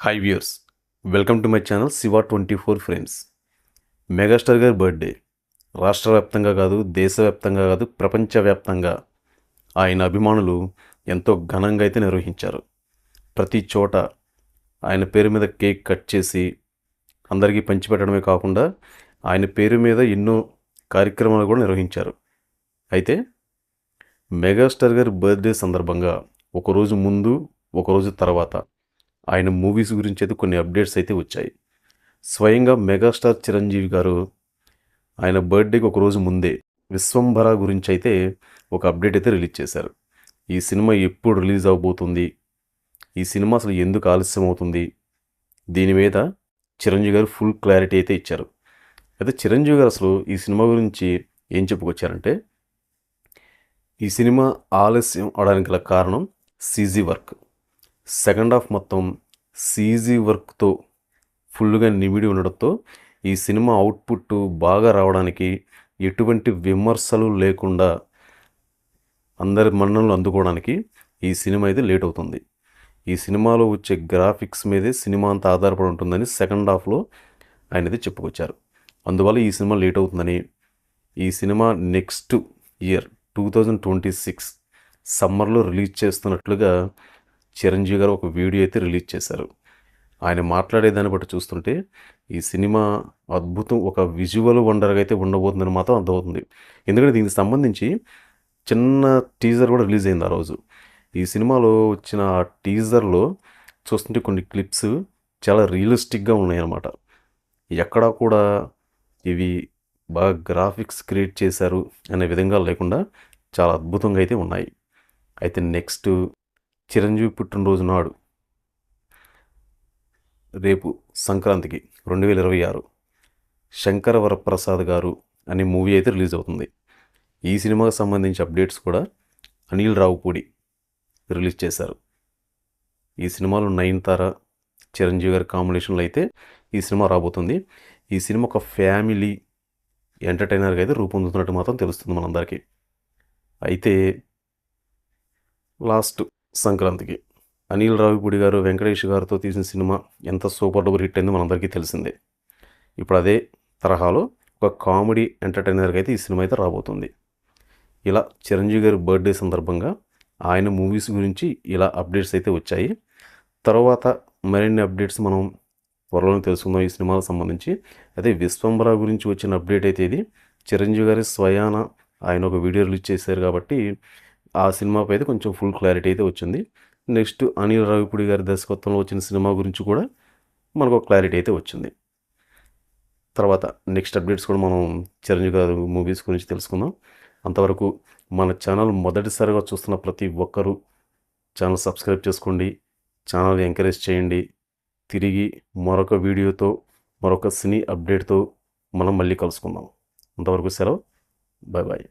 Hi viewers, welcome to my channel శివ24 frames. Megastar గారి birthday రాష్ట్ర వ్యాప్తంగా కాదు, దేశవ్యాప్తంగా కాదు, ప్రపంచవ్యాప్తంగా ఆయన అభిమానులు ఎంతో ఘనంగా అయితే నిర్వహించారు. ప్రతి చోట ఆయన పేరు మీద కేక్ కట్ చేసి అందరికీ పంచిపెట్టడమే కాకుండా ఆయన పేరు మీద ఎన్నో కార్యక్రమాలు కూడా నిర్వహించారు. అయితే మెగాస్టార్ గారి బర్త్డే సందర్భంగా ఒకరోజు ముందు, ఒకరోజు తర్వాత ఆయన మూవీస్ గురించి అయితే కొన్ని అప్డేట్స్ అయితే వచ్చాయి. స్వయంగా మెగాస్టార్ చిరంజీవి గారు ఆయన బర్త్డేకి ఒకరోజు ముందే విశ్వంభర గురించి అయితే ఒక అప్డేట్ అయితే రిలీజ్ చేశారు. ఈ సినిమా ఎప్పుడు రిలీజ్ అవబోతుంది, ఈ సినిమా అసలు ఎందుకు ఆలస్యం అవుతుంది, దీని మీద చిరంజీవి గారు ఫుల్ క్లారిటీ అయితే ఇచ్చారు. అయితే చిరంజీవి గారు అసలు ఈ సినిమా గురించి ఏం చెప్పుకొచ్చారంటే, ఈ సినిమా ఆలస్యం అవడానికి గల కారణం సీజీ వర్క్. సెకండ్ హాఫ్ మొత్తం సీజీ వర్క్తో ఫుల్గా నిమిడి ఉండడంతో ఈ సినిమా అవుట్పుట్ బాగా రావడానికి, ఎటువంటి విమర్శలు లేకుండా అందరి మన్ననలు అందుకోవడానికి ఈ సినిమా అయితే లేట్ అవుతుంది. ఈ సినిమాలో వచ్చే గ్రాఫిక్స్ మీదే సినిమా అంతా ఆధారపడి ఉంటుందని సెకండ్ హాఫ్లో ఆయన అయితే చెప్పుకొచ్చారు. అందువల్ల ఈ సినిమా లేట్ అవుతుందని, ఈ సినిమా నెక్స్ట్ ఇయర్ 2026 సమ్మర్లో రిలీజ్ చేస్తున్నట్లుగా చిరంజీవి గారు ఒక వీడియో అయితే రిలీజ్ చేశారు. ఆయన మాట్లాడేదాన్ని బట్టి చూస్తుంటే ఈ సినిమా అద్భుతం, ఒక విజువల్ వండర్గా అయితే ఉండబోతుందని మాత్రం అర్థమవుతుంది. ఎందుకంటే దీనికి సంబంధించి చిన్న టీజర్ కూడా రిలీజ్ అయింది ఆ రోజు. ఈ సినిమాలో వచ్చిన ఆ టీజర్లో చూస్తుంటే కొన్ని క్లిప్స్ చాలా రియలిస్టిక్గా ఉన్నాయన్నమాట. ఎక్కడా కూడా ఇవి బాగా గ్రాఫిక్స్ క్రియేట్ చేశారు అనే విధంగా లేకుండా చాలా అద్భుతంగా అయితే ఉన్నాయి. అయితే నెక్స్ట్ చిరంజీవి పుట్టినరోజు నాడు, రేపు సంక్రాంతికి 2026 శంకర వరప్రసాద్ గారు అనే మూవీ అయితే రిలీజ్ అవుతుంది. ఈ సినిమాకి సంబంధించి అప్డేట్స్ కూడా అనిల్ రావుపూడి రిలీజ్ చేశారు. ఈ సినిమాలో నయనతార, చిరంజీవి గారి కాంబినేషన్లో అయితే ఈ సినిమా రాబోతుంది. ఈ సినిమా ఒక ఫ్యామిలీ ఎంటర్టైనర్గా అయితే రూపొందుతున్నట్టు మాత్రం తెలుస్తుంది మనందరికీ. అయితే లాస్ట్ సంక్రాంతికి అనిల్ రావిపూడి గారు వెంకటేష్ గారితో తీసిన సినిమా ఎంత సూపర్ డూపర్ హిట్ అయిందో మనందరికీ తెలిసిందే. ఇప్పుడు అదే తరహాలో ఒక కామెడీ ఎంటర్టైనర్గా అయితే ఈ సినిమా అయితే రాబోతుంది. ఇలా చిరంజీవి గారి బర్త్డే సందర్భంగా ఆయన మూవీస్ గురించి ఇలా అప్డేట్స్ అయితే వచ్చాయి. తర్వాత మరిన్ని అప్డేట్స్ మనం త్వరలో తెలుసుకుందాం ఈ సినిమాలకు సంబంధించి. అదే విశ్వంభర గురించి వచ్చిన అప్డేట్ అయితే ఇది చిరంజీవి గారి స్వయాన ఆయన ఒక వీడియో రిలీజ్ చేశారు కాబట్టి ఆ సినిమాపై అయితే కొంచెం ఫుల్ క్లారిటీ అయితే వచ్చింది. నెక్స్ట్ అనిల్ రావిపూడి గారి దర్శకత్వంలో వచ్చిన సినిమా గురించి కూడా మనకు ఒక క్లారిటీ అయితే వచ్చింది. తర్వాత నెక్స్ట్ అప్డేట్స్ కూడా మనం చిరంజీవి గారి మూవీస్ గురించి తెలుసుకుందాం. అంతవరకు మన ఛానల్ మొదటిసారిగా చూస్తున్న ప్రతి ఒక్కరూ ఛానల్ సబ్స్క్రైబ్ చేసుకోండి, ఛానల్ ఎంకరేజ్ చేయండి. తిరిగి మరొక వీడియోతో, మరొక సినీ అప్డేట్తో మనం మళ్ళీ కలుసుకుందాం. అంతవరకు సెలవు, బాయ్ బాయ్.